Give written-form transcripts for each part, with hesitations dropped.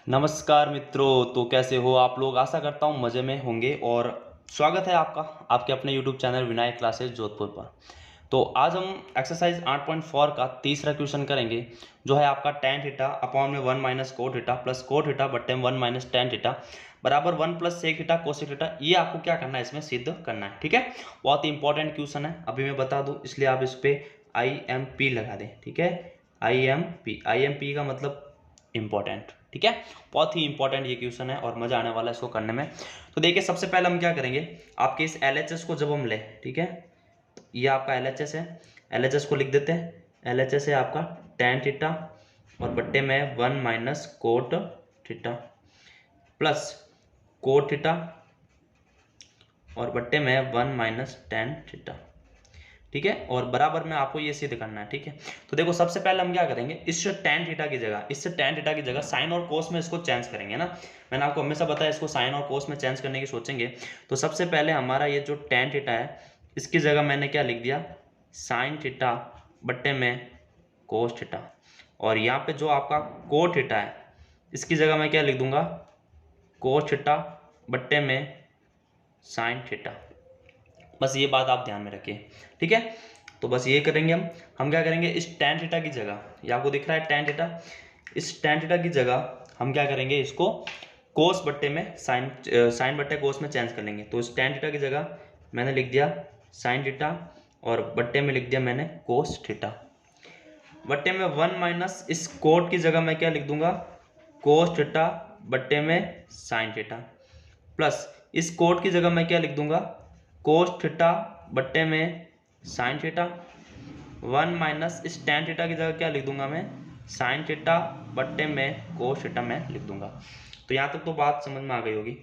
नमस्कार मित्रों। तो कैसे हो आप लोग? आशा करता हूँ मज़े में होंगे और स्वागत है आपका आपके अपने YouTube channel Vinayak classes Jodhpur पर। तो आज हम एक्सरसाइज 8.4 का तीसरा क्वेश्चन करेंगे, जो है आपका tan थीटा अपॉन में 1 minus cot theta plus cot theta बट्टे में 1 माइनस tan थीटा बराबर 1 plus sec theta cosec theta. ये आपको क्या करना है, इसमें सिद्ध करना है। ठीक है, बहुत ही इंपॉर्टेंट क्वेश्चन है, अभी मैं बता दूं, इसलिए आप इस पर IMP लगा दें। ठीक है, IMP का मतलब इंपॉर्टेंट। ठीक है, बहुत ही इंपॉर्टेंट ये क्वेश्चन है और मजा आने वाला है इसको करने में। तो देखिए, सबसे पहले हम क्या करेंगे, आपके इस LHS को जब हम ले, ठीक है, ये आपका LHS है, LHS को लिख देते हैं। LHS है आपका tan थीटा और बट्टे में 1 minus cot theta plus cot theta और बट्टे में 1 माइनस tan थीटा। ठीक है, और बराबर में आपको ये सिद्ध करना है। ठीक है, तो देखो, सबसे पहले हम क्या करेंगे, इस tan थीटा की जगह, इससे tan थीटा की जगह साइन और कोस में इसको चेंज करेंगे ना। मैंने आपको हमेशा बताया, इसको साइन और कोस में चेंज करने की सोचेंगे। तो सबसे पहले हमारा ये जो tan थीटा है, इसकी जगह मैंने क्या लिख दिया, साइन थीटा बट्टे में कोस थीटा। और यहाँ पे जो आपका कोट थीटा है, इसकी जगह मैं क्या लिख दूंगा, कोस थीटा बट्टे में साइन थीटा। बस ये बात आप ध्यान में रखिए। ठीक है, तो बस ये करेंगे हम क्या करेंगे, इस tan थीटा की जगह, ये आपको दिख रहा है tan थीटा, इस tan थीटा की जगह हम क्या करेंगे, इसको कोस बट्टे में साइन बट्टे कोस में चेंज कर लेंगे। तो इस tan थीटा की जगह मैंने लिख दिया साइन थीटा और बट्टे में लिख दिया मैंने कोस थीटा। बट्टे में 1 माइनस इस कोट की जगह मैं क्या लिख दूंगा, कोस थीटा बट्टे में साइन थीटा प्लस इस कोट की जगह मैं क्या लिख दूंगा, कोस थीटा बट्टे में साइन थीटा। 1 माइनस इस tan थीटा की जगह क्या लिख दूंगा मैं, साइन थीटा बट्टे में कोस थीटा मैं लिख दूंगा। तो यहाँ तक तो बात समझ में आ गई होगी।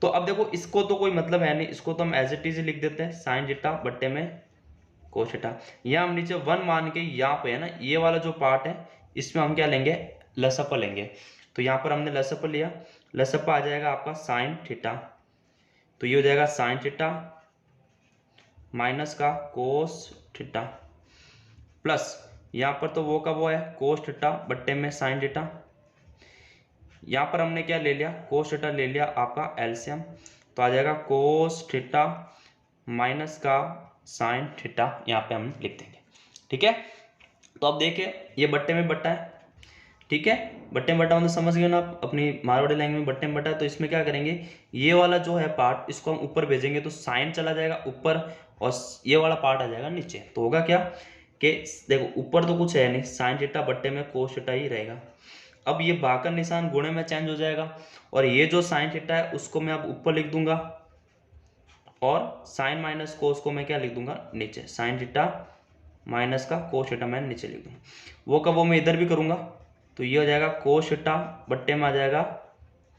तो अब देखो, इसको तो कोई मतलब है नहीं, इसको तो हम एज इट इज ही लिख देते हैं, साइन थीटा बट्टे में कोस थीटा। यहाँ हम नीचे 1 मान के, यहाँ पे है ना, ये वाला जो पार्ट है, इसमें हम क्या लेंगे, लसअप लेंगे। तो यहाँ पर हमने लसअप लिया, लसअप आ जाएगा आपका साइन थीटा। तो ये हो जाएगा साइन थीटा माइनस का कोस थीटा प्लस यहाँ पर तो वो का वो है कोस थीटा बट्टे में साइन थीटा। यहाँ पर हमने क्या ले लिया, कोस थीटा ले लिया आपका एलसीएम, तो आ जाएगा कोस थीटा माइनस का साइन थीटा, यहाँ पे हम लिख देंगे। ठीक है, तो अब देखिए, ये बट्टे में बट्टा है। ठीक है, बट्टे में बट्टा मतलब समझ गए ना आप, अपनी मारवाड़ी लैंग्वेज में बट्टे में बट्टा। तो इसमें क्या करेंगे, ये वाला जो है पार्ट, इसको हम ऊपर भेजेंगे तो साइन चला जाएगा ऊपर और ये वाला पार्ट आ जाएगा नीचे। तो होगा क्या कि देखो, ऊपर तो कुछ है नहीं, साइन थीटा बट्टे में कोस थीटा ही रहेगा। अब ये भाग निशान गुणे में चेंज हो जाएगा और ये जो साइन थीटा है उसको मैं अब ऊपर लिख दूंगा और साइन माइनस कोस को मैं क्या लिख दूंगा, नीचे। साइन थीटा माइनस का कोस थीटा मैं नीचे लिख दूंगा। वो का वो मैं इधर भी करूंगा, तो ये हो जाएगा कोस थीटा बट्टे में आ जाएगा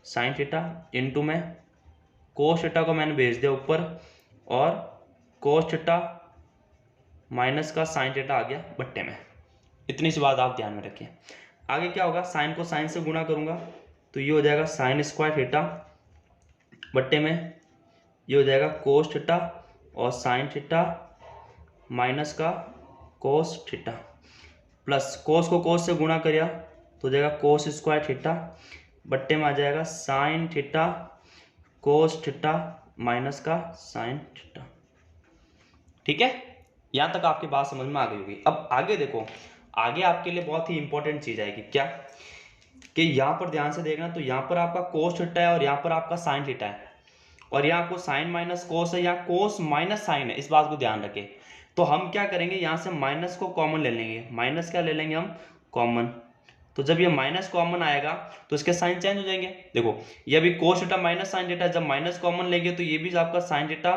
साइन थीटा इंटू में कोस थीटा को मैंने भेज दिया ऊपर और कोस थीटा माइनस का साइन थीटा आ गया बट्टे में। इतनी सी बात आप ध्यान में रखिए। आगे क्या होगा, साइन को साइन से गुणा करूंगा तो ये हो जाएगा साइन स्क्वायर थीटा बट्टे में ये हो जाएगा कोस थीटा और साइन थीटा माइनस का कोस थीटा प्लस कोस को कोस से गुणा करिया तो हो जाएगा कोस स्क्वायर थीटा बट्टे में आ जाएगा sine theta cos theta minus का साइन थीटा। ठीक है, यहां तक आपकी बात समझ में आ गई होगी। अब आगे देखो, आगे आपके लिए बहुत ही इंपॉर्टेंट चीज आएगी, क्या कि यहां पर ध्यान से देखना, तो यहां पर आपका कोस थीटा है और यहां पर आपका साइन थीटा है और यहाँ आपको साइन माइनस कोस है या कोस माइनस साइन है, इस बात को ध्यान रखें। तो हम क्या करेंगे, यहाँ से माइनस को कॉमन ले लेंगे। माइनस क्या ले लेंगे हम, कॉमन। तो जब ये माइनस कॉमन आएगा तो इसके साइन चेंज हो जाएंगे। देखो, ये अभी cos theta minus sign theta, जब माइनस कॉमन लेंगे तो ये भी आपका साइन थीटा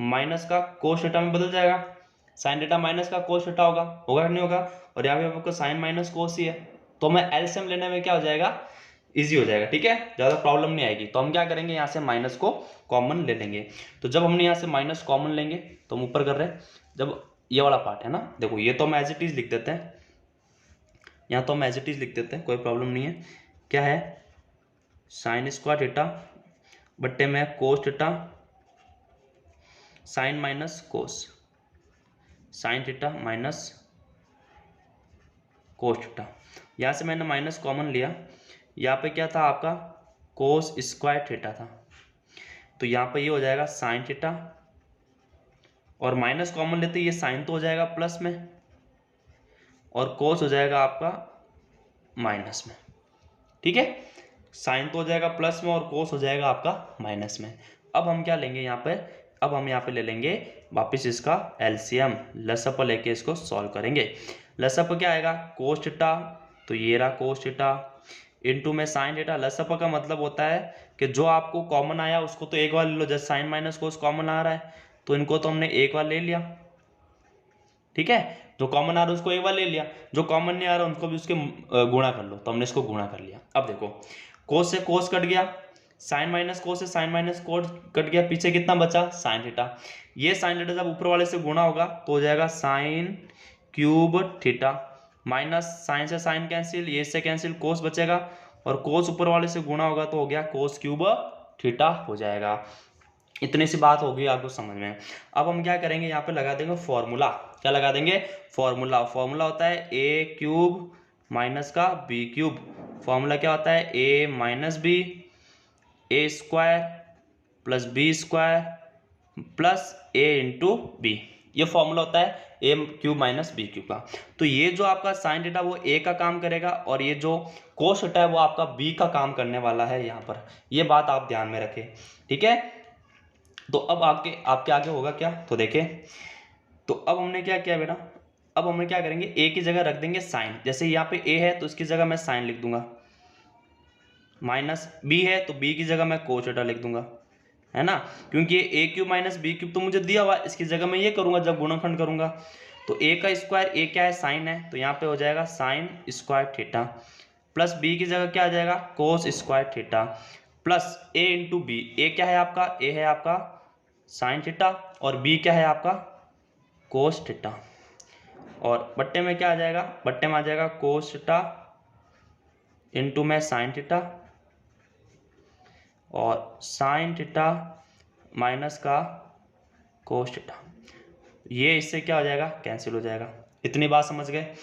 माइनस का कोस थीटा में बदल जाएगा। साइन थीटा माइनस का कोस थीटा होगा, होगा नहीं होगा। और यहाँ पे आपको साइन माइनस कोस ही है, तो मैं एलसीएम लेने में क्या हो जाएगा, इजी हो जाएगा। ठीक है, ज्यादा प्रॉब्लम नहीं आएगी। तो हम क्या करेंगे, यहाँ से माइनस को कॉमन ले लेंगे। तो जब हमने यहाँ से माइनस कॉमन लेंगे तो हम ऊपर कर रहे हैं, जब ये वाला पार्ट है ना, देखो ये तो हम एज इट इज लिख देते हैं, यहाँ तो हम एज इट इज लिख देते हैं, कोई प्रॉब्लम नहीं है। क्या है, साइन स्क्वायर थीटा बट्टे में कोस थीटा साइन माइनस कोस, sine theta minus cos theta. यहाँ से मैंने माइनस कॉमन लिया यहाँ पे क्या था आपका कोस स्क्वायर थीटा था, तो यहाँ पे ये हो जाएगा साइन थीटा, और माइनस कॉमन लेते ये साइन तो हो जाएगा प्लस में और कोस हो जाएगा आपका माइनस में। ठीक है, साइन तो हो जाएगा प्लस में और कोस हो जाएगा आपका माइनस में। अब हम क्या लेंगे यहाँ पे, अब हम यहाँ पे ले लेंगे वापस इसका एलसीएम, लसअप लेके इसको सॉल्व करेंगे। लसअप क्या आएगा कोस थीटा, तो ये रहा कोस थीटा इनटू में साइन थीटा। लसअप का मतलब होता है कि जो आपको कॉमन आया उसको तो एक बार ले लो, जैसे साइन माइनस कोस कॉमन आ रहा है तो इनको तो हमने एक बार ले लिया। ठीक है, जो कॉमन आ रहा है उसको एक बार ले लिया, जो कॉमन नहीं आ रहा उनको भी उसके गुणा कर लो, तो हमने इसको गुणा कर लिया। अब देखो कोस से कोस कट गया, साइन माइनस कोस से साइन माइनस कोस कट गया, पीछे कितना बचा साइन थीटा। ये साइन थीटा जब ऊपर वाले से गुणा होगा तो हो जाएगा sine cube theta, minus sine से साइन कैंसिल, ये से कैंसिल, कोस बचेगा और कोस ऊपर वाले से गुणा होगा तो हो गया कोस क्यूब थीटा हो जाएगा। इतनी सी बात होगी आपको समझ में। अब हम क्या करेंगे यहाँ पे लगा देंगे फॉर्मूला। क्या लगा देंगे फॉर्मूला। फॉर्मूला होता है ए क्यूब माइनस का बी क्यूब। फॉर्मूला क्या होता है A minus B A square plus B square plus A into B. ये फॉर्मूला होता है A cube minus B cube का। तो ये जो आपका साइन थीटा वो ए का काम करेगा और ये जो कोस थीटा है वो आपका बी का काम करने वाला है यहाँ पर। ये बात आप ध्यान में रखें। ठीक है, तो अब आपके आगे होगा क्या, तो देखें। तो अब हमने क्या किया बेटा, अब हमने क्या करेंगे ए की जगह रख देंगे साइन। जैसे यहाँ पे ए है तो इसकी जगह मैं साइन लिख दूंगा, माइनस बी है तो बी की जगह मैं कोस थीटा लिख दूंगा, है ना, क्योंकि ये ए क्यूब माइनस बी क्यूब तो मुझे दिया हुआ, इसकी जगह मैं ये करूंगा जब गुणनखंड करूंगा। तो ए का स्क्वायर, ए क्या है साइन है, तो यहाँ पे हो जाएगा sine square theta plus B की जगह क्या आ जाएगा cos square theta plus A into B. A क्या है आपका, ए है आपका साइन थीटा और बी क्या है आपका कोस थीटा, और बट्टे में क्या आ जाएगा, बट्टे में आ जाएगा कोस थीटा इंटू में साइन थीटा और साइन थीटा माइनस का कोस थीटा। ये इससे क्या हो जाएगा कैंसिल हो जाएगा। इतनी बात समझ गए।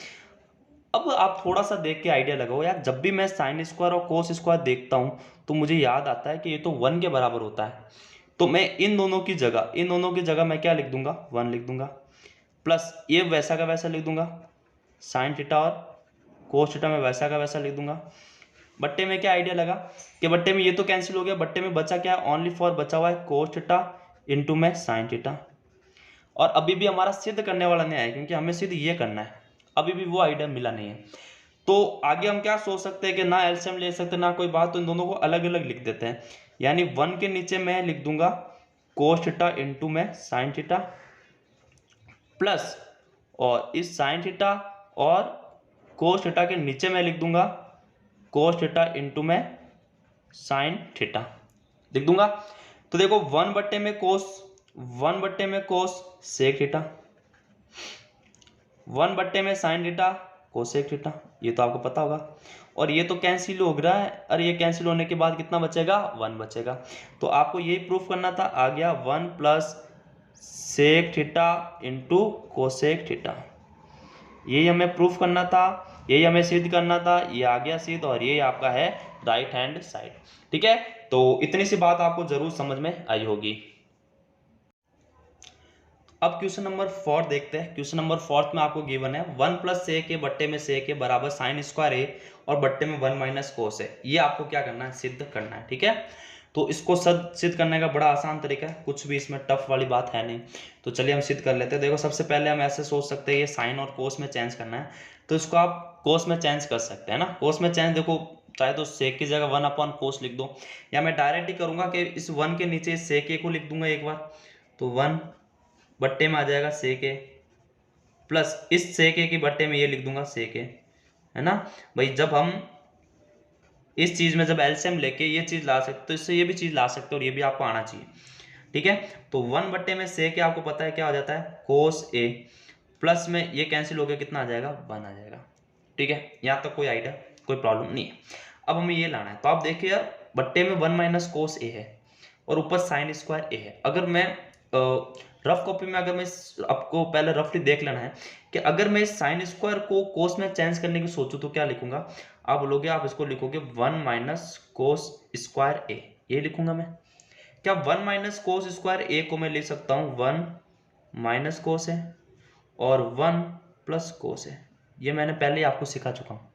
अब आप थोड़ा सा देख के आइडिया लगाओ यार, जब भी मैं साइन स्क्वायर और कोस स्क्वायर देखता हूँ तो मुझे याद आता है कि ये तो 1 के बराबर होता है। तो मैं इन दोनों की जगह मैं क्या लिख दूंगा 1 लिख दूंगा, प्लस ये वैसा का वैसा लिख दूंगा, साइन थीटा और कोस थीटा में वैसा का वैसा लिख दूंगा। बट्टे में क्या आइडिया लगा कि बट्टे में ये तो कैंसिल हो गया, बट्टे में बचा क्या है ओनली फॉर बचा हुआ है कोस थीटा इंटू में साइन थीटा। और अभी भी हमारा सिद्ध करने वाला नहीं आया क्योंकि हमें सिद्ध ये करना है, अभी भी वो आइडिया मिला नहीं है। तो आगे हम क्या सोच सकते हैं कि ना एलसीएम ले सकते ना कोई बात, तो इन दोनों को अलग अलग लिख देते हैं। यानी 1 के नीचे मैं लिख दूंगा कोस थीटा इंटू में साइन थीटा प्लस, और इस साइन थीटा और कोस थीटा के नीचे मैं लिख दूंगा कोस थीटा इंटू में साइन थीटा लिख दूंगा। तो देखो 1 बट्टे में कोस सेक थीटा, 1 बट्टे में साइन थीटा कोसेक थीटा, ये तो आपको पता होगा। और ये तो कैंसिल हो रहा है, और ये कैंसिल होने के बाद कितना बचेगा 1 बचेगा। तो आपको यही प्रूफ करना था, आ गया 1 plus sec theta into cosec theta. यही हमें प्रूफ करना था, यही हमें सिद्ध करना था, ये आ गया सिद्ध, और ये आपका है राइट हैंड साइड। ठीक है, तो इतनी सी बात आपको जरूर समझ में आई होगी। अब क्वेश्चन नंबर 4 देखते हैं। क्वेश्चन नंबर 4 में आपको गिवन है 1 प्लस सेक ए बट्टे में सेक ए बराबर साइन स्क्वायर ए और बट्टे में 1 माइनस कोस है। ये आपको क्या करना है सिद्ध करना है। ठीक है, तो इसको सिद्ध करने का बड़ा आसान तरीका है, कुछ भी इसमें टफ वाली बात है नहीं। तो चलिए हम सिद्ध कर लेते हैं। देखो सबसे पहले हम ऐसे सोच सकते हैं ये साइन और कोस में चेंज करना है, तो इसको आप कोस में चेंज कर सकते हैं ना। कोस में चेंज देखो, चाहे तो सेक की जगह 1 अपॉन कोस लिख दो, या मैं डायरेक्ट ही करूंगा कि इस 1 के नीचे सेक ए को लिख दूंगा एक बार, तो 1 बट्टे में आ जाएगा सेक ए प्लस इस सेक ए की बट्टे में ये लिख दूंगा सेक ए, है ना भाई। जब हम इस चीज में जब एलसीएम लेके ये चीज ला सकते तो इससे ये भी चीज ला सकते और ये भी आपको आना चाहिए। ठीक है, तो 1 बट्टे में सेक ए आपको पता है क्या हो जाता है कोस ए, प्लस में ये कैंसिल हो गया, कितना आ जाएगा 1 आ जाएगा। ठीक है, यहाँ तक कोई आइडिया कोई प्रॉब्लम नहीं है। अब हमें ये लाना है, तो आप देखिए यार बट्टे में 1 माइनस कोस ए है और ऊपर साइन स्क्वायर ए है। अगर मैं रफ कॉपी में, अगर मैं आपको पहले रफली देख लेना है कि अगर मैं इस साइन स्क्वायर को कोस में चेंज करने की सोचूं तो क्या लिखूंगा, आप बोलोगे, आप इसको लिखोगे 1 माइनस कोस स्क्वायर ए, ये लिखूंगा मैं। क्या 1 माइनस कोस स्क्वायर ए को मैं लिख सकता हूँ 1 माइनस कोस है और 1 प्लस कोस है। ये मैंने पहले ही आपको सिखा चुका हूँ,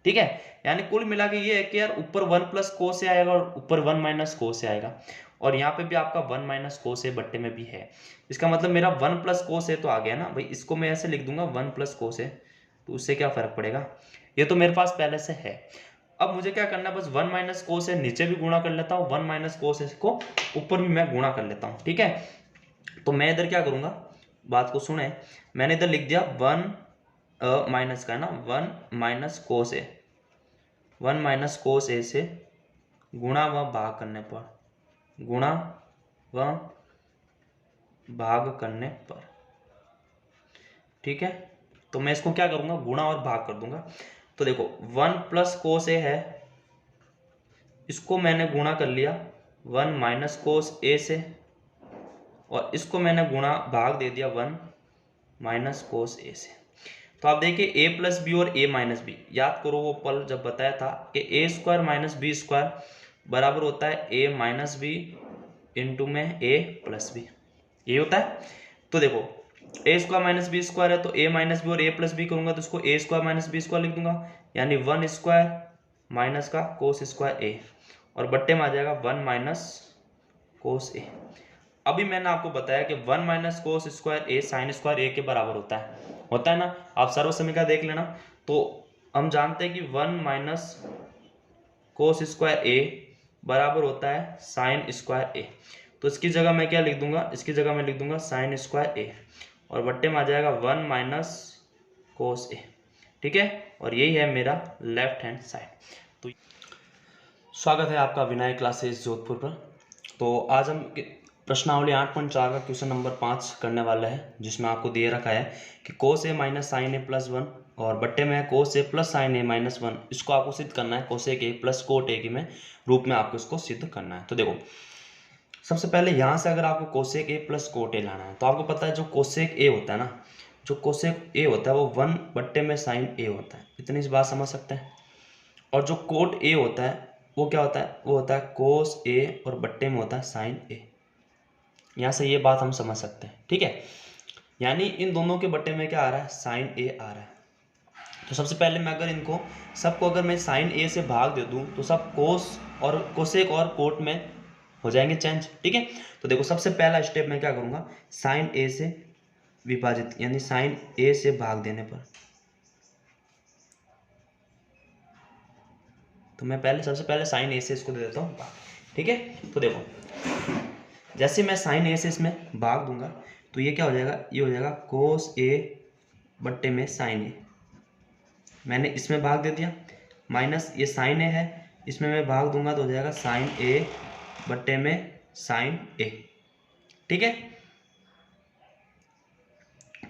ठीक है। यानी कुल मिला के ये है कि यार ऊपर 1 प्लस कोस से आएगा और ऊपर 1 माइनस कोस से आएगा, और यहाँ पे भी आपका 1 माइनस कोस है, बट्टे में भी है। इसका मतलब मेरा 1 प्लस कोस है तो आ गया ना भाई, इसको मैं ऐसे लिख दूंगा 1 प्लस कोस है, तो उससे क्या फर्क पड़ेगा, ये तो मेरे पास पहले से है। अब मुझे क्या करना है, बस 1 माइनस कोस है नीचे भी गुणा कर लेता हूँ, 1 माइनस कोस है को ऊपर भी मैं गुणा कर लेता हूँ, ठीक है। तो मैं इधर क्या करूंगा, बात को सुने, मैंने इधर लिख दिया 1 माइनस का है ना, 1 माइनस कोस ए, 1 माइनस कोस ए से गुणा व भाग करने पर, गुणा व भाग करने पर, ठीक है। तो मैं इसको क्या करूंगा, गुणा और भाग कर दूंगा। तो देखो 1 प्लस कोस ए है, इसको मैंने गुणा कर लिया 1 माइनस कोस ए से, और इसको मैंने गुणा भाग दे दिया 1 माइनस कोस ए से। तो आप देखिए ए प्लस बी और ए माइनस बी, याद करो वो पल जब बताया था कि ए स्क्वायर माइनस बी स्क्वायर बराबर होता है ए माइनस बी इंटू में ए प्लस बी, ये होता है। तो देखो ए स्क्वायर माइनस बी स्क्वायर है, तो ए माइनस बी और ए प्लस बी करूंगा तो इसको ए स्क्वायर माइनस बी स्क्वायर लिख दूंगा, यानी 1 स्क्वायर माइनस का कोस स्क्वायर ए, और बट्टे में आ जाएगा 1 माइनस कोस ए। अभी मैंने आपको बताया कि 1 माइनस कोस स्क्वायर ए साइन स्क्वायर ए के बराबर होता है ना, आप सर्व समीकरण देख लेना। तो हम जानते हैं कि 1 माइनस कोस स्क्वायर ए बराबर होता है साइन स्क्वायर ए, तो इसकी जगह मैं क्या लिख दूंगा, इसकी जगह मैं लिख दूंगा साइन स्क्वायर ए, और बट्टे में आ जाएगा 1 माइनस कोस ए, ठीक है। और यही है मेरा लेफ्ट हैंड साइड। तो स्वागत है आपका विनायक क्लासेस जोधपुर पर। तो आज हम प्रश्नावली 8.4 का क्वेश्चन नंबर 5 करने वाला है, जिसमें आपको दिए रखा है कि कोस ए माइनस साइन ए प्लस 1, और बट्टे में कोस ए प्लस साइन ए माइनस 1, इसको आपको सिद्ध करना है cosec A plus cot A के में रूप में आपको इसको सिद्ध करना है। तो देखो सबसे पहले यहाँ से अगर आपको cosec A plus cot A लाना है, तो आपको पता है जो कोसेक ए होता है ना, जो कोसेक ए होता है वो 1 बट्टे में साइन ए होता है, इतनी सी बात समझ सकते हैं। और जो कोट ए होता है वो क्या होता है, वो होता है कोस ए और बट्टे में होता है साइन ए। यहाँ से ये बात हम समझ सकते हैं, ठीक है। यानी इन दोनों के बट्टे में क्या आ रहा है, साइन ए आ रहा है। तो सबसे पहले मैं अगर इनको सबको अगर मैं साइन ए से भाग दे दूं तो सब कोस और कोसेक और कोट में हो जाएंगे चेंज, ठीक है। तो देखो सबसे पहला स्टेप मैं क्या करूंगा, साइन ए से विभाजित, यानी साइन ए से भाग देने पर, तो मैं सबसे पहले साइन ए से इसको दे देता हूँ, ठीक है। तो देखो जैसे मैं साइन ए से इसमें भाग दूंगा तो ये क्या हो जाएगा, ये हो जाएगा कोस ए बट्टे में साइन ए, मैंने इसमें भाग दे दिया, माइनस ये साइन ए है, इसमें मैं भाग दूंगा तो हो जाएगा साइन ए बट्टे में साइन ए, ठीक है।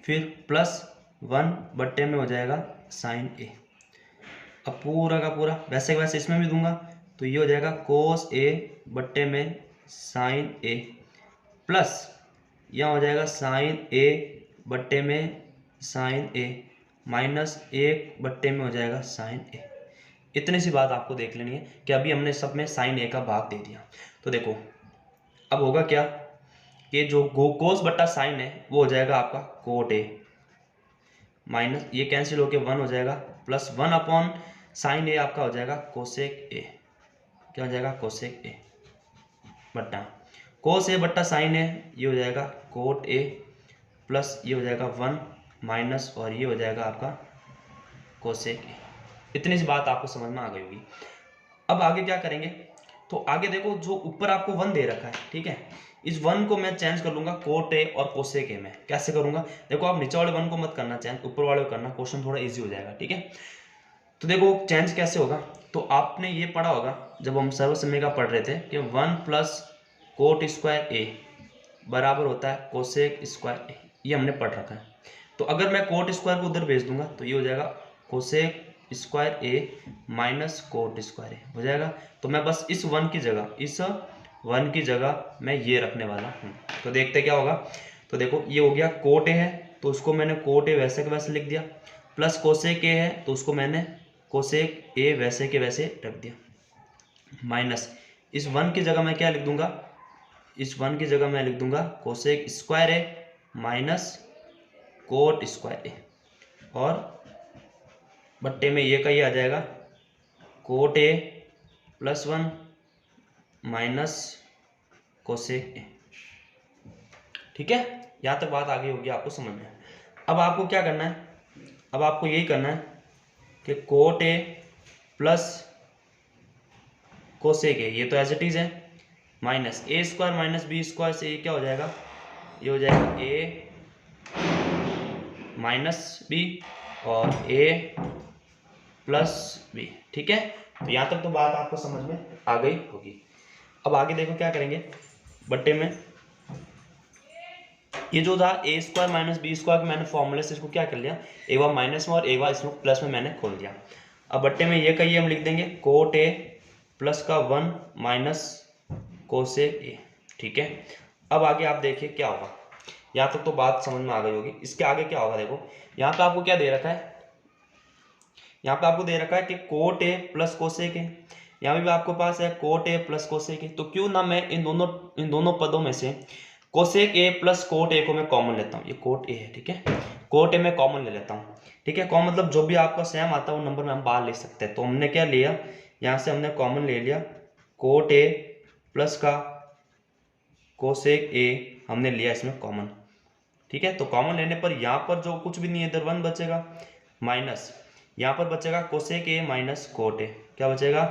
फिर प्लस 1 बट्टे में हो जाएगा साइन ए। अब पूरा का पूरा वैसे वैसे इसमें भी दूंगा तो ये हो जाएगा कोस ए बट्टे में साइन ए, प्लस यहाँ हो जाएगा साइन ए बट्टे में साइन ए, माइनस 1 बट्टे में हो जाएगा साइन ए। इतनी सी बात आपको देख लेनी है कि अभी हमने सब में साइन ए का भाग दे दिया। तो देखो अब होगा क्या कि जो कोस बट्टा साइन है वो हो जाएगा आपका कोट ए, माइनस ये कैंसिल होके 1 हो जाएगा, प्लस 1 अपॉन साइन ए आपका हो जाएगा कोसेक ए, क्या हो जाएगा कोसेक ए बट्टा कोस ए बट्टा साइन ए, ये हो जाएगा कोट ए, प्लस ये हो जाएगा 1 माइनस और ये हो जाएगा आपका कोसेक ए। इतनी सी बात आपको समझ में आ गई होगी। अब आगे क्या करेंगे, तो आगे देखो जो ऊपर आपको 1 दे रखा है, ठीक है, इस 1 को मैं चेंज कर लूंगा कोट ए और कोसेक ए में। कैसे करूंगा, देखो आप नीचे वाले 1 को मत करना चेंज, ऊपर वाले को करना, क्वेश्चन थोड़ा इजी हो जाएगा, ठीक है। तो देखो चेंज कैसे होगा, तो आपने ये पढ़ा होगा जब हम सर्व समीकरण पढ़ रहे थे कि 1 प्लस कोट स्क्वायर ए बराबर होता है कोसेक स्क्वायर ए, ये हमने पढ़ रखा है। तो अगर मैं कोट स्क्वायर को उधर भेज दूंगा तो ये हो जाएगा कोसेक स्क्वायर ए माइनस कोट स्क्वायर ए हो जाएगा। तो मैं बस इस 1 की जगह, इस 1 की जगह मैं ये रखने वाला हूँ। तो देखते क्या होगा, तो देखो ये हो गया कोट ए है तो उसको मैंने कोट ए वैसे के वैसे लिख दिया, प्लस कोसेक ए है तो उसको मैंने कोसेक ए वैसे के वैसे रख दिया, माइनस इस 1 की जगह मैं क्या लिख दूंगा, इस 1 की जगह मैं लिख दूंगा कोसेक स्क्वायर ए माइनस कोट स्क्वायर ए, और बट्टे में ये का ये आ जाएगा cot A plus 1 minus cosec ए। ठीक है, यहाँ तक बात आ गई होगी आपको समझ में। अब आपको क्या करना है, अब आपको यही करना है कि कोट ए प्लस कोसेक ए, ये तो एज इट इज है, माइनस ए स्क्वायर माइनस बी स्क्वायर से ये क्या हो जाएगा, ये हो जाएगा ए माइनस बी और ए प्लस बी। ठीक है, तो यहाँ तक तो बात आपको समझ में आ गई होगी। अब आगे देखो क्या करेंगे, बट्टे में ये जो था ए स्क्वायर माइनस बी स्क्वायर मैंने फॉर्मूले से इसको क्या कर लिया, एक बार माइनस में और एक बार इसमें प्लस में मैंने खोल दिया। अब बट्टे में ये कहिए हम लिख देंगे कोट ए प्लस का 1 माइनस कोसेक ए। ठीक है, अब आगे आप देखिए क्या होगा, यहाँ तक तो बात समझ में आ गई होगी। इसके आगे क्या होगा, देखो यहाँ पे आपको क्या दे रखा है, यहाँ पे आपको दे रखा है कि कोट ए प्लस कोसेक ए, यहाँ भी आपके पास है कोट ए प्लस कोसेक ए। तो क्यों ना मैं इन दोनों पदों में से cosec A plus cot A को मैं कॉमन लेता हूँ, ये कोट ए है, ठीक है, कोट ए मैं कॉमन ले लेता हूँ। ठीक है, कॉमन मतलब जो भी आपका सेम आता है वो नंबर में हम बाहर ले सकते हैं। तो हमने क्या लिया, यहाँ से हमने कॉमन ले लिया कोट ए प्लस का कोसेक ए हमने लिया इसमें कॉमन। ठीक है, तो कॉमन लेने पर यहाँ पर जो कुछ भी नहीं है इधर 1 बचेगा, माइनस यहाँ पर बचेगा cosec A minus cot A, क्या बचेगा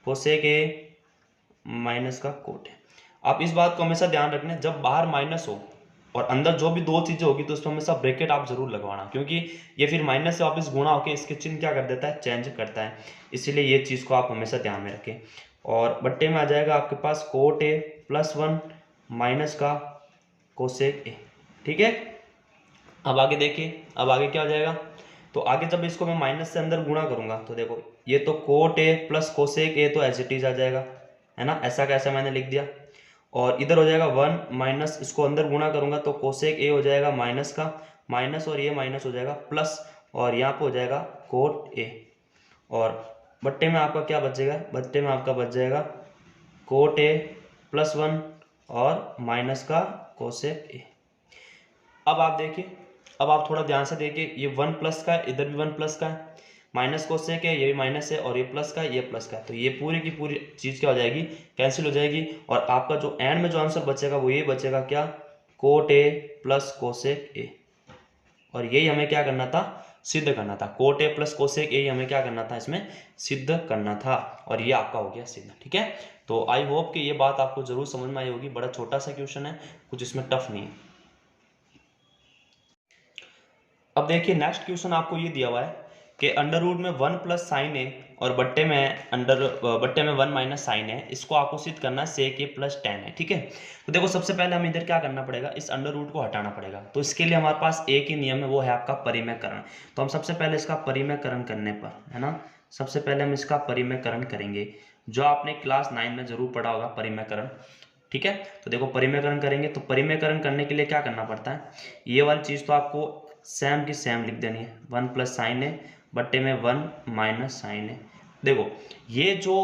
कोसेक ए माइनस का कोट ए। आप इस बात को हमेशा ध्यान रखना, जब बाहर माइनस हो और अंदर जो भी दो चीजें होगी तो उसमें हमेशा ब्रैकेट आप जरूर लगवाना, क्योंकि ये फिर माइनस से वापस गुणा होकर इसके चिन्ह क्या कर देता है, चेंज करता है। इसीलिए ये चीज को आप हमेशा ध्यान में रखें। और बट्टे में आ जाएगा आपके पास कोट ए प्लस 1 माइनस का कोसेक ए। ठीक है, अब आगे देखिए, अब आगे क्या हो जाएगा, तो आगे जब इसको मैं माइनस से अंदर गुणा करूंगा तो देखो ये तो कोट ए प्लस कोसेक ए तो एज इट इज आ जाएगा, है ना, ऐसा कैसा मैंने लिख दिया। और इधर हो जाएगा 1 माइनस, इसको अंदर गुणा करूंगा तो कोसेक ए हो जाएगा माइनस का माइनस और ये माइनस हो जाएगा प्लस, और यहाँ पे हो जाएगा कोट ए। और बट्टे में आपका क्या बचेगा, बट्टे में आपका बच जाएगा कोट ए प्लस 1 और माइनस का कोसेक ए। अब आप देखिए, अब आप थोड़ा ध्यान से देखिए, ये 1 प्लस का है, इधर भी 1 प्लस का है, माइनस कोसेक है, ये भी माइनस है, और ये प्लस का है, ये प्लस का है। तो ये पूरी की पूरी चीज क्या हो जाएगी, कैंसिल हो जाएगी, और आपका जो एंड में जो आंसर बचेगा वो ये बचेगा क्या, कोट ए प्लस कोसेक ए। और यही हमें क्या करना था, सिद्ध करना था, कोट ए प्लस कोसेक ए हमें क्या करना था, इसमें सिद्ध करना था, और ये आपका हो गया सिद्ध। ठीक है, तो आई होप कि ये बात आपको जरूर समझ में आई होगी। बड़ा छोटा सा क्वेश्चन है, कुछ इसमें टफ नहीं है। अब देखिए नेक्स्ट क्वेश्चन आपको ये दिया हुआ है कि अंडर रूट में 1 प्लस साइन ए और बट्टे में 1 माइनस साइन है, इसको आपको सिद्ध करना है सेक ए प्लस टेन है। ठीक है, तो देखो सबसे पहले हम इधर क्या करना पड़ेगा, इस अंडर रूट को हटाना पड़ेगा। तो इसके लिए हमारे पास एक ही नियम है, वो है आपका परिमेयकरण। तो हम सबसे पहले इसका परिमेयकरण करने पर, है ना, सबसे पहले हम इसका परिमेयकरण करेंगे, जो आपने क्लास 9 में जरूर पढ़ा होगा परिमेयकरण। ठीक है, तो देखो परिमेयकरण करेंगे, तो परिमेयकरण करने के लिए क्या करना पड़ता है, ये वाली चीज तो आपको सेम की सेम लिख देनी है, 1 प्लस साइन है बट्टे में 1 माइनस साइन है। देखो ये जो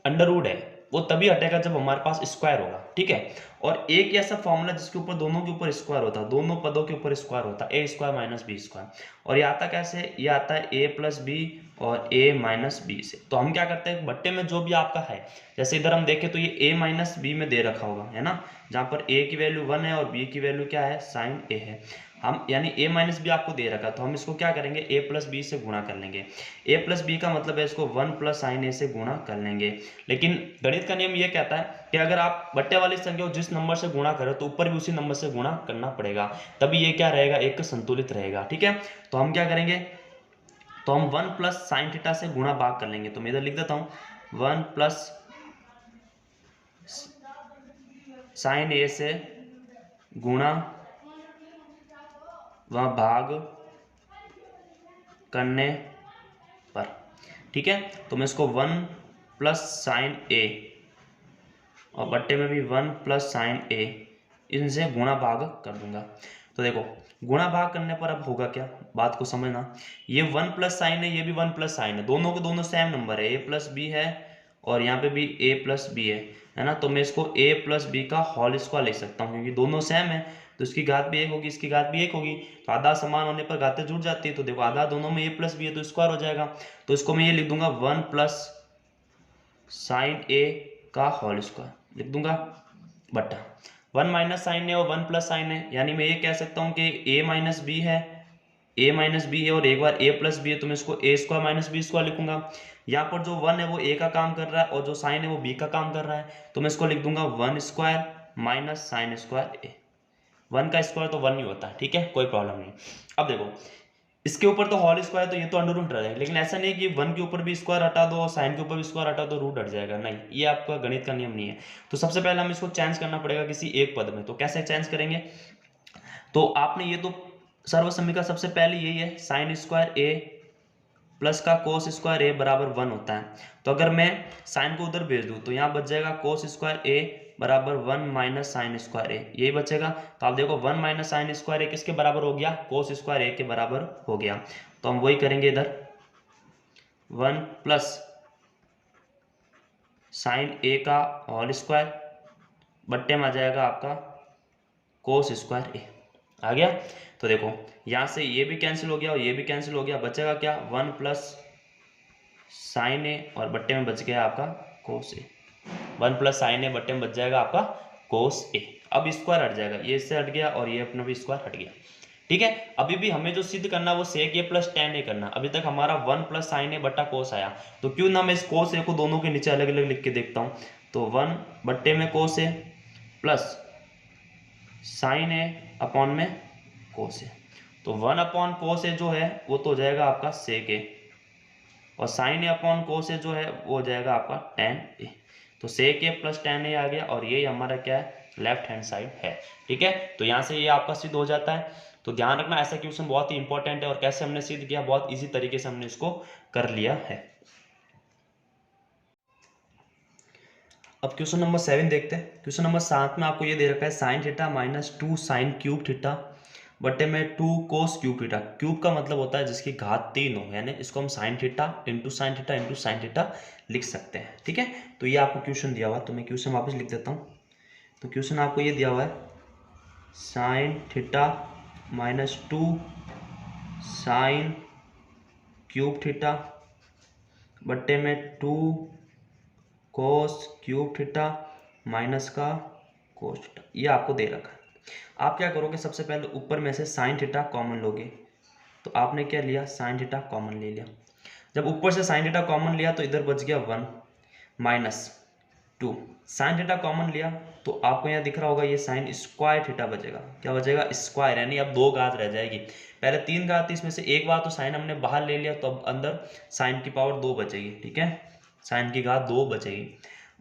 अंडर रूट है वो तभी हटेगा जब हमारे पास स्क्वायर होगा। ठीक है, और एक ऐसा फॉर्मूला जिसके ऊपर दोनों के ऊपर स्क्वायर होता है, दोनों पदों के ऊपर स्क्वायर होता है, A square minus B square. और ये आता कैसे, ये आता है ए प्लस बी और ए माइनस बी से। तो हम क्या करते हैं, बट्टे में जो भी आपका है, जैसे इधर हम देखें तो ये ए माइनस बी में दे रखा होगा, है ना, जहाँ पर ए की वैल्यू 1 है और बी की वैल्यू क्या है, साइन ए है। हम यानी a माइनस बी आपको दे रखा, तो हम इसको क्या करेंगे, a प्लस बी से गुणा कर लेंगे। a प्लस बी का मतलब है इसको 1 प्लस साइन ए से गुणा कर लेंगे। लेकिन गणित का नियम ये कहता है कि अगर आप बट्टे वाली संख्या को जिस नंबर से गुणा करो तो ऊपर भी उसी नंबर से गुणा करना पड़ेगा, तभी ये क्या रहेगा, एक संतुलित रहेगा। ठीक है, तो हम क्या करेंगे, तो हम 1 प्लस साइन थीटा से गुणा भाग कर लेंगे। तो मैं इधर लिख देता हूँ 1 प्लस साइन ए से गुणा वह भाग करने पर। ठीक है, तो मैं इसको 1 प्लस साइन ए और बट्टे में भी 1 प्लस साइन ए, इनसे गुणा भाग कर दूंगा। तो देखो गुणा भाग करने पर अब होगा क्या, बात को समझना। ये 1 प्लस साइन है, ये भी 1 प्लस साइन है, दोनों के दोनों सेम नंबर है, a प्लस बी है और यहाँ पे भी a प्लस बी है ना। तो मैं इसको a प्लस बी का होल स्क्वायर लिख सकता हूँ, क्योंकि दोनों सेम है तो इसकी घात भी एक होगी, इसकी घात भी एक होगी, तो आधा समान होने पर घातें जुड़ जाती है। तो देखो आधा दोनों में a प्लस बी है तो स्क्वायर हो जाएगा। तो इसको मैं ये लिख दूंगा 1 प्लस साइन ए का होल स्क्वायर लिख दूंगा बटा 1 माइनस साइन ए और 1 प्लस साइन ए, यानी मैं ये कह सकता हूँ कि a माइनस बी है, a माइनस बी है और एक बार a प्लस बी है तो मैं इसको a square minus B square लिखूंगा। यहाँ पर जो 1 है वो a का काम कर रहा है और जो साइन है वो b का काम कर रहा है, तो मैं इसको लिख दूंगा 1 square minus sine square a। 1 का स्क्वायर तो 1 ही होता है, ठीक है, कोई प्रॉब्लम नहीं। अब देखो इसके ऊपर तो होल स्क्वायर तो ये तो अंडर रूट हट जाएगा, लेकिन ऐसा नहीं कि 1 के ऊपर भी स्क्वायर हटा दो और साइन के ऊपर भी स्क्वायर हटा दो रूट हट जाएगा, नहीं, ये आपका गणित का नियम नहीं है। तो सबसे पहले हम इसको चेंज करना पड़ेगा किसी एक पद में। तो कैसे चेंज करेंगे, तो आपने ये तो सर्वसम्मी का सबसे पहले यही है साइन स्क्वायर ए प्लस का कोस स्क्वायर ए बराबर 1 होता है। तो अगर मैं साइन को उधर भेज दूं तो यहाँ बच जाएगा कोस स्क्वायर ए बराबर 1 माइनस साइन स्क्वायर ए, यही बचेगा। तो आप देखो 1 माइनस साइन स्क्वायर ए किसके बराबर हो गया, कोस स्क्वायर ए के बराबर हो गया। तो हम वही करेंगे इधर 1 प्लस साइन ए का होल स्क्वायर बट्टे में आ जाएगा आपका कोस स्क्वायर ए, आ गया। तो देखो यहाँ से ये भी कैंसिल हो गया और ये भी कैंसिल हो गया, बचेगा क्या 1 प्लस साइन ए और बट्टे में बच गया आपका कोस ए। 1 प्लस साइन ए बट्टे में बच जाएगा आपका कोस ए। अब स्क्वायर हट जाएगा, ये इससे हट गया और ये अपना भी स्क्वायर हट गया, ठीक है। अभी भी हमें जो सिद्ध करना है वो सेक ए प्लस टेन ए करना। अभी तक हमारा 1 प्लस साइन ए बट्टा कोस आया, तो क्यों ना मैं इस कोस ए को दोनों के नीचे अलग अलग लिख के देखता हूँ। तो 1 बट्टे में कोस ए प्लस साइन ए अपॉन में कोस ए, तो 1 अपॉन कोस ए जो है वो तो हो जाएगा आपका सेक ए और साइन ए अपॉन कोस ए जो है वो हो जाएगा आपका टेन ए। तो सेक ए प्लस टेन ए आ गया और ये हमारा क्या है, लेफ्ट हैंड साइड है, ठीक है। तो यहाँ से ये आपका सिद्ध हो जाता है। तो ध्यान रखना ऐसा क्वेश्चन बहुत ही इंपॉर्टेंट है और कैसे हमने सिद्ध किया, बहुत इजी तरीके से हमने इसको कर लिया है। अब क्वेश्चन नंबर 7 देखते हैं। क्वेश्चन नंबर 7 में आपको ये दे रखा है sine theta minus 2 sign cube theta बटे में 2 कोस क्यूब थीटा। क्यूब का मतलब होता है जिसकी घात 3 हो, यानी इसको हम sine theta into sine theta into sine theta लिख सकते हैं, ठीक है। तो ये आपको क्वेश्चन दिया हुआ है, तो मैं क्वेश्चन वापस लिख देता हूँ। तो क्वेश्चन आपको ये दिया हुआ है sine theta minus 2 sign cube theta बट्टे में 2 कोस क्यूब थीटा माइनस का कोस थीटा, ये आपको दे रखा है। आप क्या करोगे, सबसे पहले ऊपर में से साइन थीटा कॉमन लोगे। तो आपने क्या लिया, साइन थीटा कॉमन ले लिया। जब ऊपर से साइन थीटा कॉमन लिया तो इधर बच गया 1 माइनस 2, साइन थीटा कॉमन लिया तो आपको यहाँ दिख रहा होगा ये साइन स्क्वायर थीटा बचेगा। क्या बचेगा, स्क्वायर, यानी अब 2 घात रह जाएगी। पहले 3 घात थी, इसमें से एक बार तो साइन हमने बाहर ले लिया, तो अब अंदर साइन की पावर 2 बचेगी, ठीक है, साइन की घात 2 बचेगी।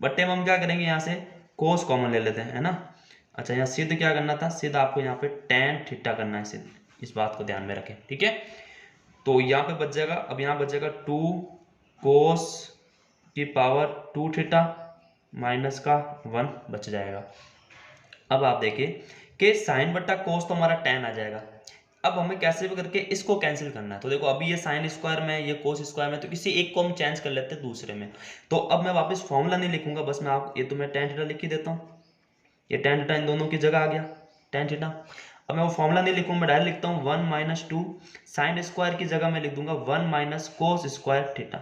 बट्टे में हम क्या करेंगे, यहाँ से कोस कॉमन ले लेते हैं, है ना। अच्छा, यहाँ सिद्ध क्या करना था, सिद्ध आपको यहाँ पे टेन थीटा करना है सिद्ध, इस बात को ध्यान में रखें, ठीक है। तो यहाँ पे बच जाएगा, अब यहाँ बच जाएगा 2 कोस की पावर 2 थीटा माइनस का 1 बच जाएगा। अब आप देखिए कि साइन बट्टा कोस तो हमारा 10 आ जाएगा। अब हमें कैसे भी करके इसको कैंसिल करना है। तो देखो अभी ये साइन स्क्वायर में, ये कोस स्क्वायर में, तो किसी एक को हम चेंज कर लेते हैं दूसरे में। तो अब मैं वापस फॉर्मूला नहीं लिखूंगा, बस मैं आप ये तो मैं टेन थीटा लिख ही देता हूँ। ये टेन थीटा इन दोनों की जगह आ गया टेन थीटा। अब मैं वो फॉर्मूला नहीं लिखूंगा, मैं डायरेक्ट लिखता हूँ 1 माइनस 2 साइन स्क्वायर की जगह मैं लिख दूंगा 1 माइनस कोस स्क्वायर थीटा।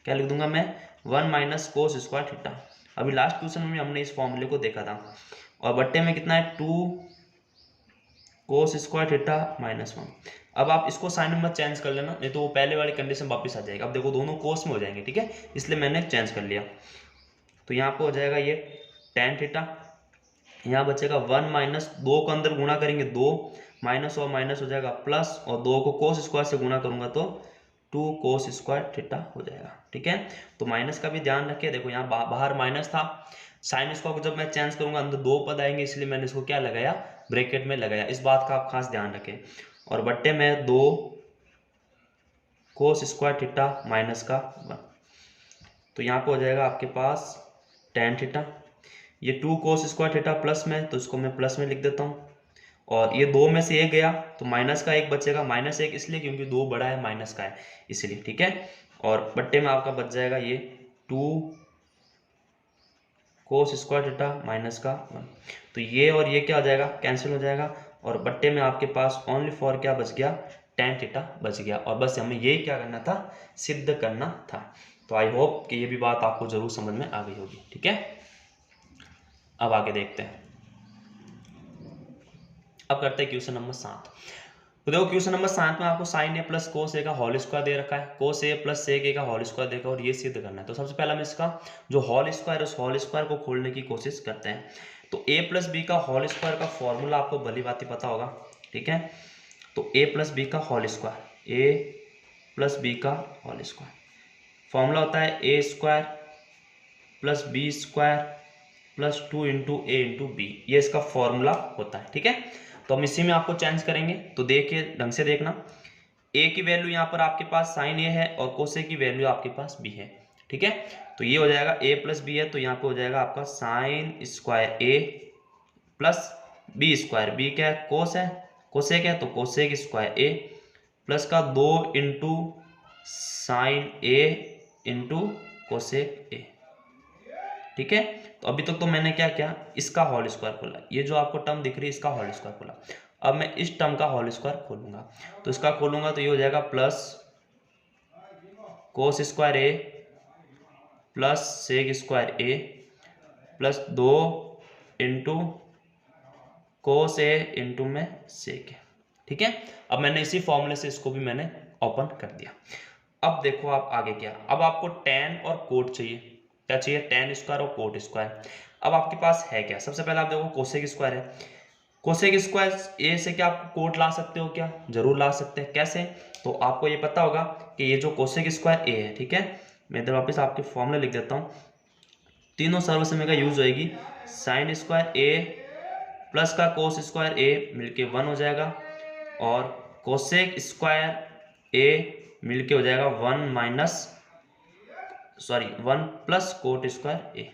क्या लिख दूंगा मैं, 1 माइनस कोस स्क्वायर थीटा। अभी लास्ट क्वेश्चन में हमने इस फॉर्मूले को देखा था। और बट्टे में कितना है, 2 कोस स्क्वायर थीटा माइनस 1। अब आप इसको साइन में मत चेंज कर लेना, नहीं तो वो पहले वाली कंडीशन वापस आ जाएगी। अब देखो दोनों कोस में हो जाएंगे, ठीक है, इसलिए मैंने चेंज कर लिया। तो यहाँ पे हो जाएगा ये टेन थीटा, यहाँ बचेगा 1 माइनस 2 को अंदर गुणा करेंगे 2 माइनस और माइनस हो जाएगा प्लस, और 2 को कोस स्क्वायर से गुणा करूंगा तो 2 कोस स्क्वायर थीटा हो जाएगा, ठीक है। तो माइनस का भी ध्यान रखिए, देखो यहाँ बाहर माइनस था, साइन स्क्वायर को जब मैं चेंज करूंगा अंदर 2 पद आएंगे, इसलिए मैंने इसको क्या लगाया, ब्रैकेट में लगाया। इस बात का आप खास ध्यान रखें। और बट्टे में 2 कोस स्क्वायर थीटा माइनस का 1। तो यहाँ पे हो जाएगा आपके पास टेन थीटा, ये 2 कोस स्क्वायर थीटा प्लस में, तो इसको मैं प्लस में लिख देता हूँ। और ये 2 में से 1 गया तो माइनस का 1 बचेगा, -1 इसलिए क्योंकि 2 बड़ा है माइनस का है इसलिए, ठीक है। और बट्टे में आपका बच जाएगा ये 2 कोस स्क्वायर थीटा माइनस का 1। तो ये और ये क्या हो जाएगा, कैंसिल हो जाएगा, और बट्टे में आपके पास ओनली फॉर क्या बच गया, tan थीटा बच गया। और बस हमें यही क्या करना था, सिद्ध करना था। तो आई होप कि ये भी बात आपको जरूर समझ में आ गई होगी, ठीक है। अब आगे देखते हैं, अब करते हैं क्वेश्चन नंबर 7। तो देखो क्वेश्चन नंबर 7 में आपको साइन ए प्लस कोस ए का होल स्क्वायर दे रखा है, कोस ए प्लस सेक ए का होल स्क्वायर देखा, और ये सिद्ध करना है। तो सबसे पहले हम इसका जो होल स्क्वायर है उस होल स्क्वायर को खोलने की कोशिश करते हैं। तो ए प्लस बी का होल स्क्वायर का फॉर्मूला आपको भली भांति पता होगा, ठीक है। तो ए प्लस बी का whole square, A plus B का होल स्क्वायर फॉर्मूला होता है A square plus B square plus 2 into A into B, ये इसका फॉर्मूला होता है, ठीक है। तो हम इसी में आपको चेंज करेंगे। तो देखिए ढंग से देखना, ए की वैल्यू यहाँ पर आपके पास साइन ए है और कोस ए की वैल्यू आपके पास बी है, ठीक है। तो ये हो जाएगा ए प्लस बी है, तो यहाँ पे हो जाएगा आपका sine square A plus B square, B क्या है, कोस है, कोसेक है तो कोसेक स्क्वायर ए प्लस का 2 इंटू साइन ए इंटू कोसेक ए, ठीक है। तो अभी तक तो मैंने क्या किया, इसका होल स्क्वायर खोला, ये जो आपको टर्म दिख रही है इसका होल स्क्वायर खोला। अब मैं इस टर्म का होल स्क्वायर खोलूंगा, तो इसका खोलूंगा तो ये हो जाएगा plus cos square A plus sec square A plus 2 into cos A into में सेक है, ठीक है। अब मैंने इसी फॉर्मूले से इसको भी मैंने ओपन कर दिया। अब देखो आप आगे क्या, अब आपको tan और कोट चाहिए, क्या चाहिए, tan स्क्वायर और कोट स्क्वायर। अब आपके पास है क्या, सबसे पहले आप देखो कोसेक स्क्वायर है, कोसेक स्क्वायर ए से क्या आप कोट ला सकते हो क्या, जरूर ला सकते हैं। कैसे, तो आपको ये पता होगा कि ये जो कोसेक स्क्वायर ए है, ठीक है, मैं इधर वापस आपके फॉर्मूले लिख देता हूँ, तीनों सर्वसमय का यूज होएगी, साइन स्क्वायर ए प्लस का कोस स्क्वायर ए मिलके 1 हो जाएगा, और कोसेक स्क्वायर ए मिलके हो जाएगा 1 प्लस कोट स्क्वायर ए,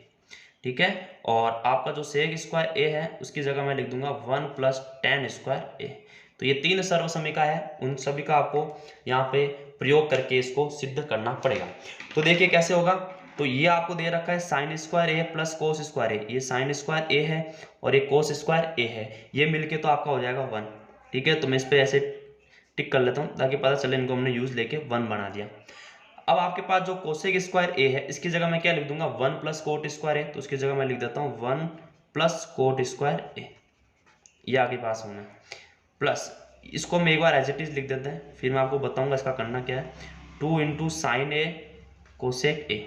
ठीक है। और आपका जो सेक स्क्वायर ए है उसकी जगह मैं लिख दूंगा 1 प्लस tan स्क्वायर ए। तो ये 3 सर्वसमिका है, उन सभी का आपको यहाँ पे प्रयोग करके इसको सिद्ध करना पड़ेगा। तो देखिए कैसे होगा, तो ये आपको दे रखा है sine square A plus cos square ए, ये साइन स्क्वायर ए है और ये कोस स्क्वायर ए है, ये मिलके तो आपका हो जाएगा 1, ठीक है। तो मैं इस पर ऐसे टिक कर लेता हूँ ताकि पता चले इनको हमने यूज लेके 1 बना दिया। अब आपके पास जो कोसेक स्क्वायर ए है इसकी जगह मैं क्या लिख दूंगा, 1 प्लस कोट स्क्वायर ए, तो उसकी जगह मैं लिख देता हूँ 1 प्लस कोट स्क्वायर ए, ये आपके पास होना है, प्लस इसको मैं एक बार एज इट इज लिख देते हैं, फिर मैं आपको बताऊंगा इसका करना क्या है, 2 इंटू साइन ए कोसेक ए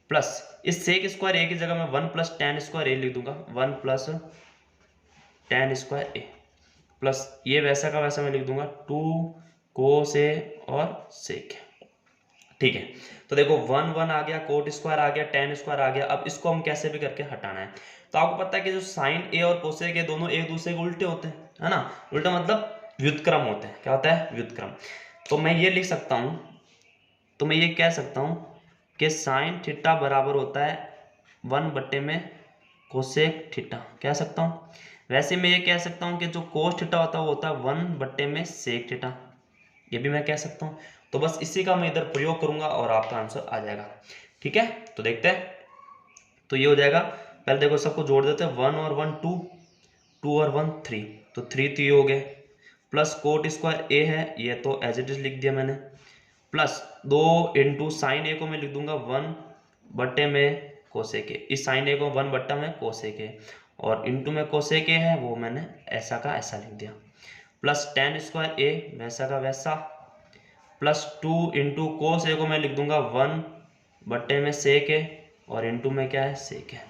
प्लस इस सेक स्क्वायर ए की जगह मैं 1 प्लस tan स्क्वायर ए लिख दूंगा, 1 plus tan square A plus ये वैसा का वैसा मैं लिख दूंगा 2 कोस ए और सेक, ठीक है। तो देखो 1 1 आ गया, कोट स्क्वायर आ गया, tan स्क्वायर आ गया। अब इसको हम कैसे भी करके हटाना है, तो आपको पता है कि जो साइन ए और कोसेक ए दोनों एक दूसरे के उल्टे होते हैं, है ना, उल्टा मतलब व्युत्क्रम होते हैं, क्या होता है, व्युत्क्रम। तो मैं ये लिख सकता हूं, तो मैं ये कह सकता हूं कि साइन थीटा बराबर होता है 1 बट्टे में कोसेक थीटा, कह सकता हूं। वैसे मैं ये कह सकता हूं कि जो कोस थीटा होता है वो होता है 1 बट्टे में सेक थीटा, ये भी मैं कह सकता हूं। तो बस इसी का मैं इधर प्रयोग करूंगा और आपका आंसर आ जाएगा, ठीक है। तो देखते हैं, तो ये हो जाएगा, पहले देखो सबको जोड़ देते हैं, 1 और 1 2, 2 और 1 3, तो 3 तो ये हो गए, प्लस कोट स्क्वायर ए है, ये तो एज इट इज लिख दिया मैंने, प्लस 2 इंटू साइन ए को मैं लिख दूंगा 1 बट्टे में कोसेक ए, इस साइन ए को 1 बट्टा में कोसेक ए, और इंटू में कोसेक ए है वो मैंने ऐसा का ऐसा लिख दिया, प्लस tan स्क्वायर ए वैसा का वैसा, प्लस 2 इंटू कोस ए को मैं लिख दूंगा 1 बट्टे में सेक ए, और इंटू में क्या है, सेक है।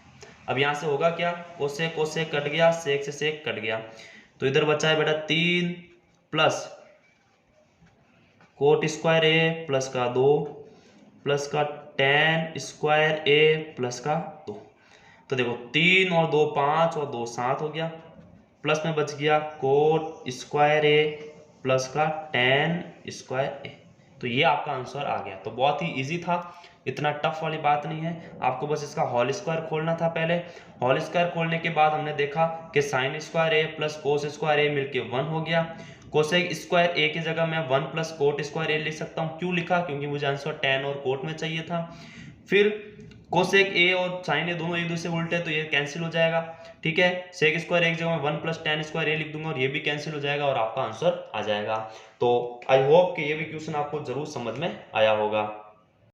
अब यहाँ से होगा क्या, कोसेक कट गया, सेक से सेक कट गया, तो इधर बचा है बेटा 3 plus coat square A plus का 2 प्लस का tan स्क्वायर ए प्लस का 2। तो देखो 3 और 2 5 और 2 7 हो गया, प्लस में बच गया कोट स्क्वायर ए प्लस का tan स्क्वायर ए, तो ये आपका आंसर आ गया। तो बहुत ही इजी था, इतना टफ वाली बात नहीं है। आपको बस इसका होल स्क्वायर खोलना था पहले। होल स्क्वायर खोलने के बाद हमने देखा कि sine square A plus cos square ए मिलके 1 हो गया। कोसेक स्क्वायर ए की जगह मैं 1 प्लस कोट स्क्वायर ए लिख सकता हूँ। क्यों लिखा? क्योंकि मुझे आंसर tan और कोट में चाहिए था। फिर कोसेक ए और साइन ए दोनों एक दूसरे से उल्टे, तो ये कैंसिल हो जाएगा। ठीक है, सेक स्क्वायर एक जगह मैं 1 प्लस tan स्क्वायर ए लिख दूंगा और ये भी कैंसिल हो जाएगा और आपका आंसर आ जाएगा। तो आई होप कि ये भी क्वेश्चन आपको जरूर समझ में आया होगा।